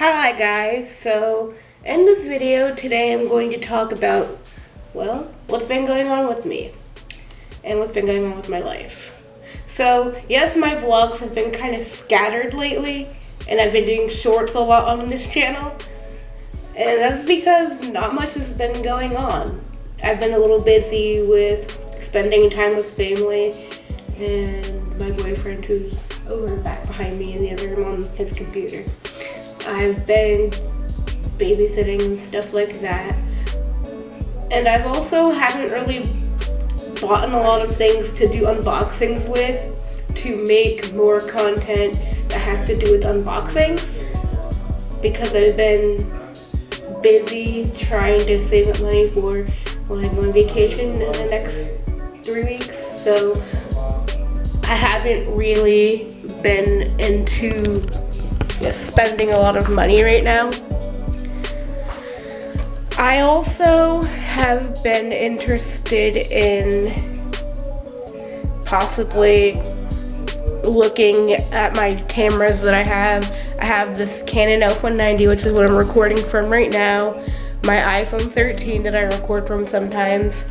Hi guys, so in this video today I'm going to talk about, well, what's been going on with me and what's been going on with my life. So yes, my vlogs have been kind of scattered lately and I've been doing shorts a lot on this channel, and that's because not much has been going on. I've been a little busy with spending time with family and my boyfriend, who's over back behind me in the other room on his computer. I've been babysitting and stuff like that. And I've also haven't really bought a lot of things to do unboxings with to make more content that has to do with unboxings, because I've been busy trying to save up money for when I go on vacation in the next 3 weeks. So I haven't really been into spending a lot of money right now. I also have been interested in possibly looking at my cameras that I have. I have this Canon F190, which is what I'm recording from right now, my iPhone 13 that I record from sometimes,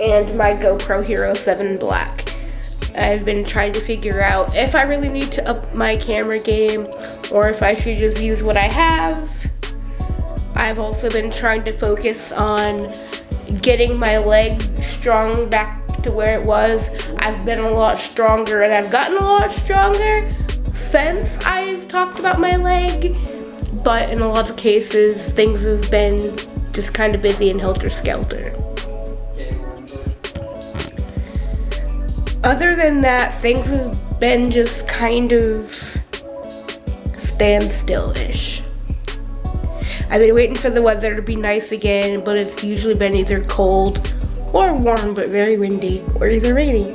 and my GoPro Hero 7 Black. I've been trying to figure out if I really need to up my camera game or if I should just use what I have. I've also been trying to focus on getting my leg strong back to where it was. I've been a lot stronger and I've gotten a lot stronger since I've talked about my leg, but in a lot of cases things have been just kind of busy and helter-skelter. Other than that, things have been just kind of standstill-ish. I've been waiting for the weather to be nice again, but it's usually been either cold or warm, but very windy, or either rainy.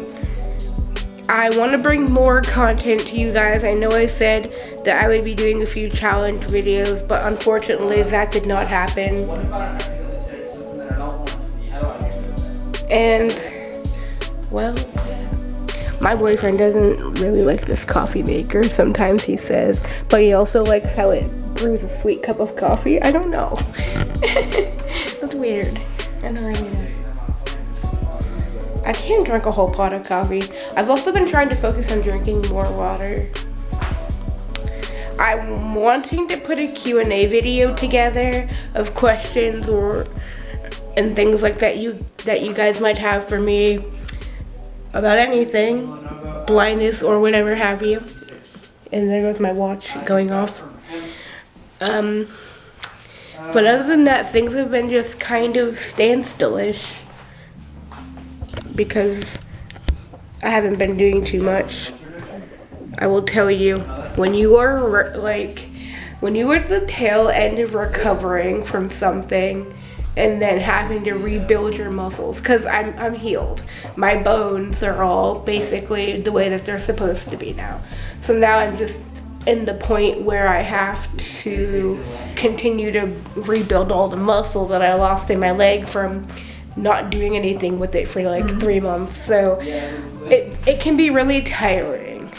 I want to bring more content to you guys. I know I said that I would be doing a few challenge videos, but unfortunately that did not happen. And, well, my boyfriend doesn't really like this coffee maker, sometimes he says, but he also likes how it brews a sweet cup of coffee. I don't know. That's weird. I don't really know. I can't drink a whole pot of coffee. I've also been trying to focus on drinking more water. I'm wanting to put a Q&A video together of questions and things like that you guys might have for me about anything, blindness or whatever have you. And there goes my watch going off. But other than that, things have been just kind of standstill-ish because I haven't been doing too much. I will tell you, when you are at the tail end of recovering from something and then having to rebuild your muscles, because I'm healed. My bones are all basically the way that they're supposed to be now. So now I'm just in the point where I have to continue to rebuild all the muscle that I lost in my leg from not doing anything with it for like 3 months. So it can be really tiring.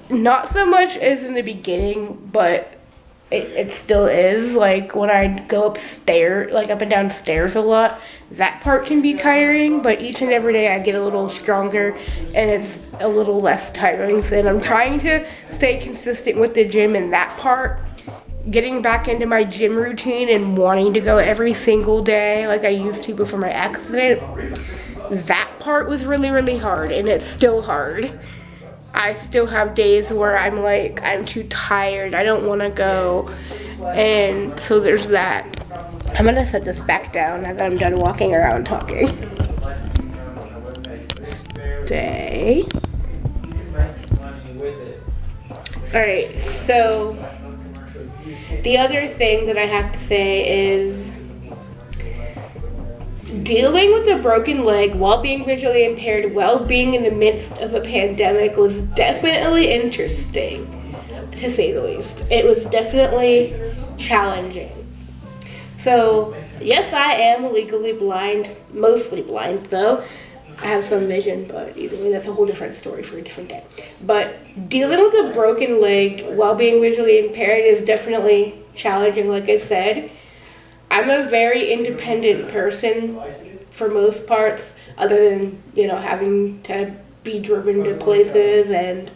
Not so much as in the beginning, but it still is. Like when I go upstairs, like up and down stairs a lot, that part can be tiring, but each and every day I get a little stronger and it's a little less tiring. And I'm trying to stay consistent with the gym in that part, getting back into my gym routine and wanting to go every single day like I used to before my accident. That part was really, really hard, and it's still hard. I still have days where I'm like, I'm too tired, I don't want to go, and so there's that. I'm going to set this back down now that I'm done walking around talking. Stay. Alright, so the other thing that I have to say is dealing with a broken leg while being visually impaired, while being in the midst of a pandemic, was definitely interesting, to say the least. It was definitely challenging. So, yes, I am legally blind, mostly blind though. I have some vision, but either way, that's a whole different story for a different day. But dealing with a broken leg while being visually impaired is definitely challenging, like I said. I'm a very independent person for most parts, other than, having to be driven to places and,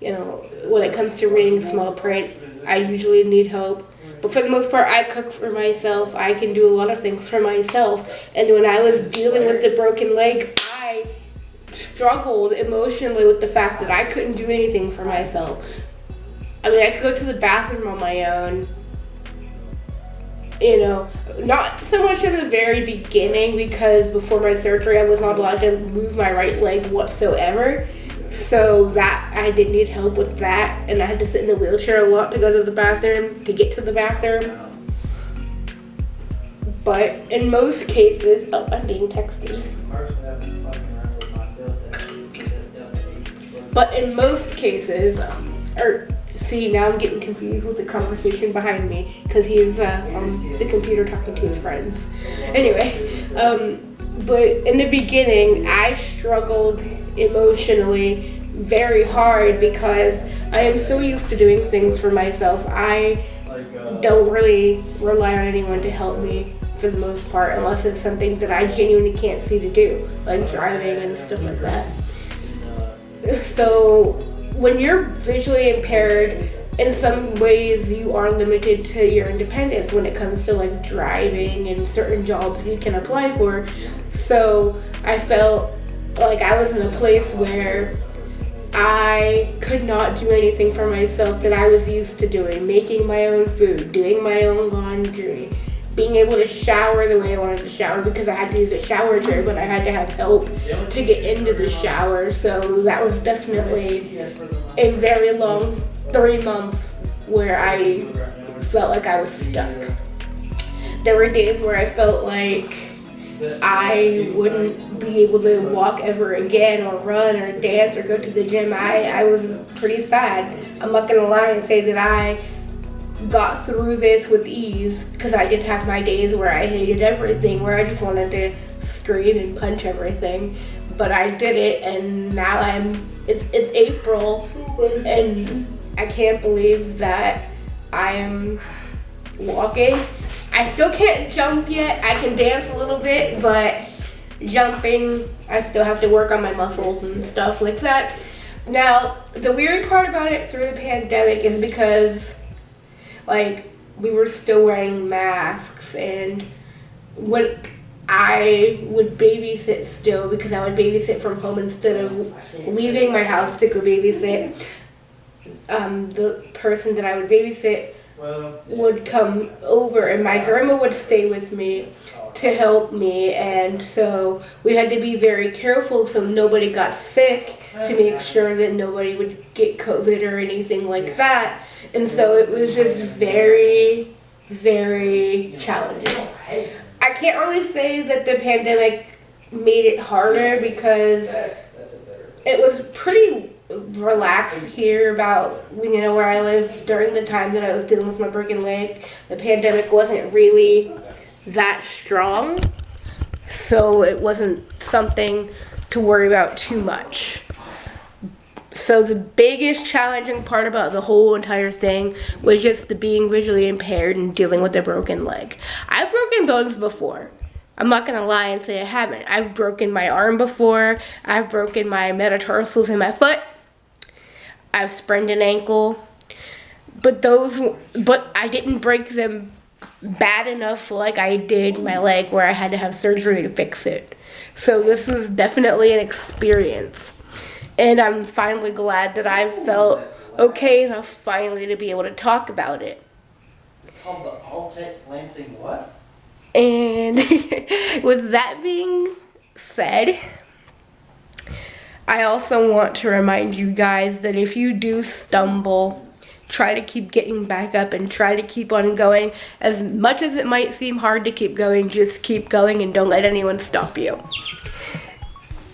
when it comes to reading small print, I usually need help. But for the most part, I cook for myself. I can do a lot of things for myself. And when I was dealing with the broken leg, I struggled emotionally with the fact that I couldn't do anything for myself. I mean, I could go to the bathroom on my own. Not so much in the very beginning, because before my surgery, I was not allowed to move my right leg whatsoever. So that I did need help with that, and I had to sit in the wheelchair a lot to go to the bathroom, to get to the bathroom. But in most cases, I'm being texted. But in most cases, now I'm getting confused with the conversation behind me, because he's on the computer talking to his friends. Anyway, but in the beginning, I struggled emotionally very hard because I am so used to doing things for myself. I don't really rely on anyone to help me for the most part, unless it's something that I genuinely can't see to do, like driving and stuff like that. So when you're visually impaired, in some ways you are limited to your independence when it comes to like driving and certain jobs you can apply for. So I felt like I was in a place where I could not do anything for myself that I was used to doing, making my own food, doing my own laundry, being able to shower the way I wanted to shower, because I had to use a shower chair, but I had to have help to get into the shower. So that was definitely a very long 3 months where I felt like I was stuck. There were days where I felt like I wouldn't be able to walk ever again, or run, or dance, or go to the gym. I was pretty sad. I'm not gonna lie and say that I got through this with ease, because I did have my days where I hated everything, where I just wanted to scream and punch everything. But I did it, and now it's April, and I can't believe that I am walking. I still can't jump yet. I can dance a little bit, but jumping, I still have to work on my muscles and stuff like that. Now, the weird part about it through the pandemic is because, we were still wearing masks, and when I would babysit still, because I would babysit from home instead of leaving my house to go babysit, the person that I would babysit would come over, and my grandma would stay with me to help me, and so we had to be very careful so nobody got sick, to make sure that nobody would get COVID or anything like that. And so it was just very, very challenging. I can't really say that the pandemic made it harder, because it was pretty relaxed here about, where I live during the time that I was dealing with my broken leg. The pandemic wasn't really that strong, so it wasn't something to worry about too much. So the biggest challenging part about the whole entire thing was just the being visually impaired and dealing with a broken leg. I've broken bones before. I'm not gonna lie and say I haven't. I've broken my arm before. I've broken my metatarsals in my foot. I've sprained an ankle. But I didn't break them bad enough like I did my leg, where I had to have surgery to fix it. So this is definitely an experience. And I'm finally glad that I felt okay enough finally to be able to talk about it. Called the Altec Lansing what? And with that being said, I also want to remind you guys that if you do stumble, try to keep getting back up and try to keep on going. As much as it might seem hard to keep going, just keep going and don't let anyone stop you.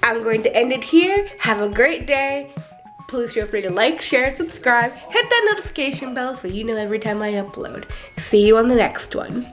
I'm going to end it here. Have a great day. Please feel free to like, share, subscribe, hit that notification bell so you know every time I upload. See you on the next one.